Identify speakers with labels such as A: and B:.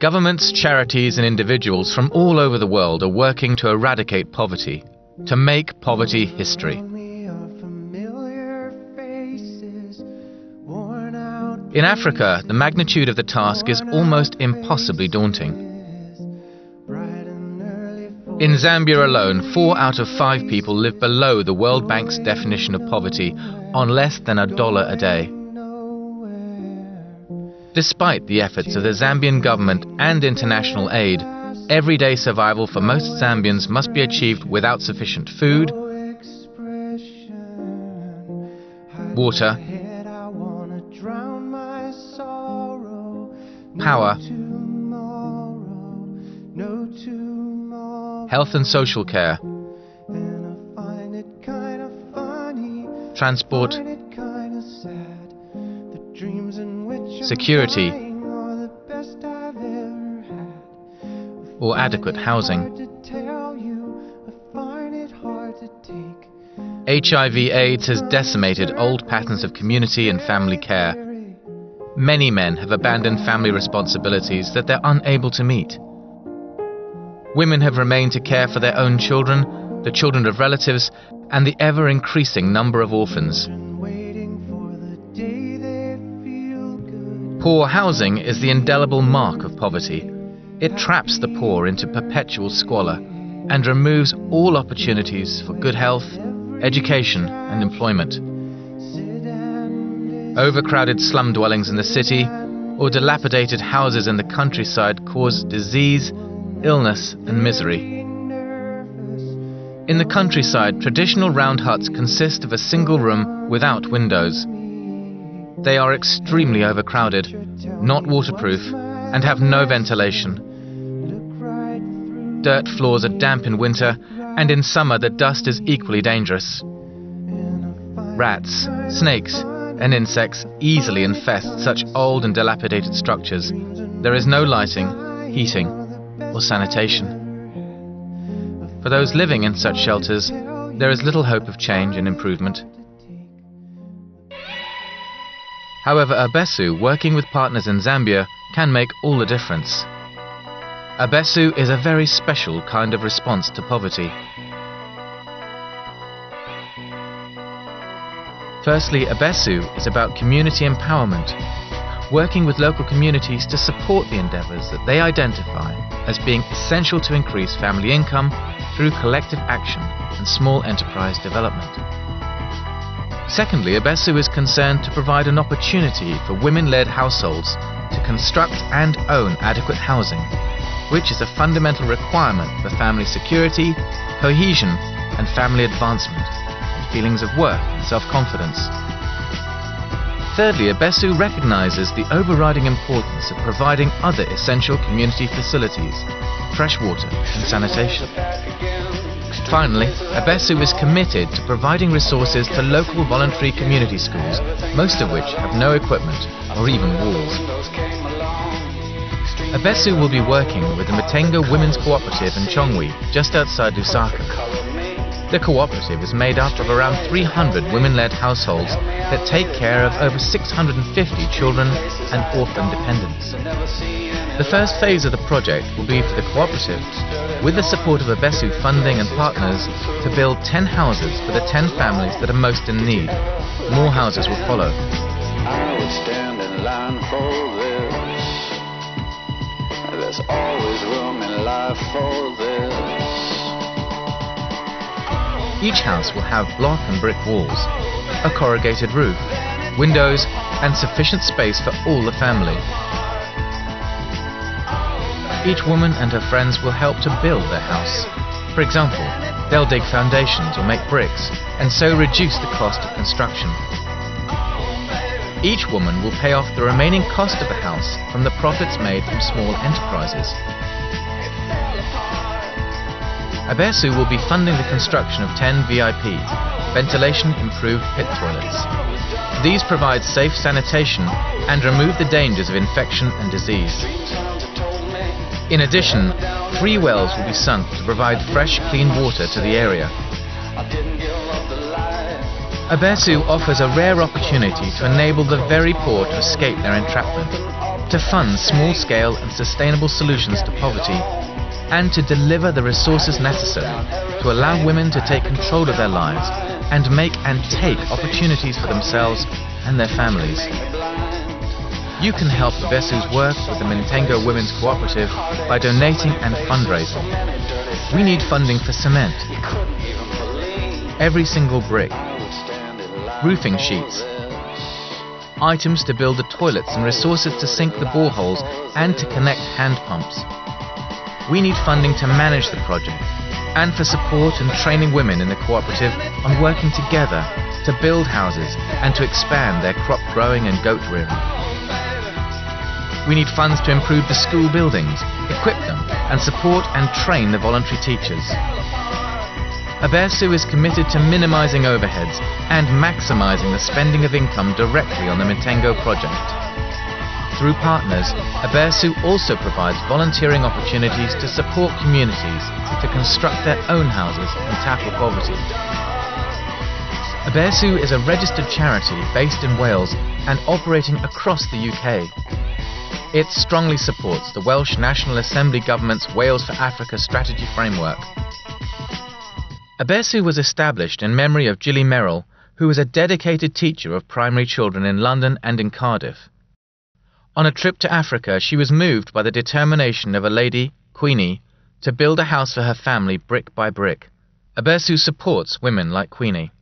A: Governments, charities and individuals from all over the world are working to eradicate poverty, to make poverty history. In Africa, the magnitude of the task is almost impossibly daunting. In Zambia alone, 4 out of 5 people live below the World Bank's definition of poverty on less than $1 a day. Despite the efforts of the Zambian government and international aid, everyday survival for most Zambians must be achieved without sufficient food, water, power, health and social care, transport, security, or adequate housing. HIV/AIDS has decimated old patterns of community and family care. Many men have abandoned family responsibilities that they're unable to meet. Women have remained to care for their own children, the children of relatives, and the ever-increasing number of orphans. Poor housing is the indelible mark of poverty. It traps the poor into perpetual squalor and removes all opportunities for good health, education, and employment. Overcrowded slum dwellings in the city or dilapidated houses in the countryside cause disease, illness, and misery. In the countryside, traditional round huts consist of a single room without windows. They are extremely overcrowded, not waterproof, and have no ventilation. Dirt floors are damp in winter, and in summer the dust is equally dangerous. Rats, snakes, and insects easily infest such old and dilapidated structures. There is no lighting, heating, or sanitation. For those living in such shelters, there is little hope of change and improvement. However, Abesu, working with partners in Zambia, can make all the difference. Abesu is a very special kind of response to poverty. Firstly, Abesu is about community empowerment, working with local communities to support the endeavours that they identify as being essential to increase family income through collective action and small enterprise development. Secondly, Abesu is concerned to provide an opportunity for women-led households to construct and own adequate housing, which is a fundamental requirement for family security, cohesion, and family advancement, and feelings of worth and self-confidence. Thirdly, Abesu recognizes the overriding importance of providing other essential community facilities, fresh water and sanitation. Finally, Abesu is committed to providing resources to local voluntary community schools, most of which have no equipment or even walls. Abesu will be working with the Matenga Women's Cooperative in Chongwe, just outside Lusaka. The cooperative is made up of around 300 women-led households that take care of over 650 children and orphan dependents. The first phase of the project will be for the cooperative, with the support of Abesu funding and partners, to build 10 houses for the 10 families that are most in need. More houses will follow.
B: I would stand in line for this. There's always room in life for this.
A: Each house will have block and brick walls, a corrugated roof, windows, and sufficient space for all the family. Each woman and her friends will help to build their house. For example, they'll dig foundations or make bricks, and so reduce the cost of construction. Each woman will pay off the remaining cost of the house from the profits made from small enterprises. Abesu will be funding the construction of 10 VIP, ventilation-improved pit toilets. These provide safe sanitation and remove the dangers of infection and disease. In addition, 3 wells will be sunk to provide fresh, clean water to the area. Abesu offers a rare opportunity to enable the very poor to escape their entrapment, to fund small-scale and sustainable solutions to poverty, and to deliver the resources necessary to allow women to take control of their lives and make and take opportunities for themselves and their families. You can help Abesu's work with the Mintengo Women's Cooperative by donating and fundraising. We need funding for cement, every single brick, roofing sheets, items to build the toilets and resources to sink the boreholes and to connect hand pumps. We need funding to manage the project and for support and training women in the cooperative on working together to build houses and to expand their crop growing and goat rearing. We need funds to improve the school buildings, equip them and support and train the voluntary teachers. Abesu is committed to minimizing overheads and maximizing the spending of income directly on the Mintengo project. Through partners, Abesu also provides volunteering opportunities to support communities to construct their own houses and tackle poverty. Abesu is a registered charity based in Wales and operating across the UK. It strongly supports the Welsh National Assembly Government's Wales for Africa strategy framework. Abesu was established in memory of Gilly Merrill, who was a dedicated teacher of primary children in London and in Cardiff. On a trip to Africa, she was moved by the determination of a lady, Queenie, to build a house for her family brick by brick. Abesu supports women like Queenie.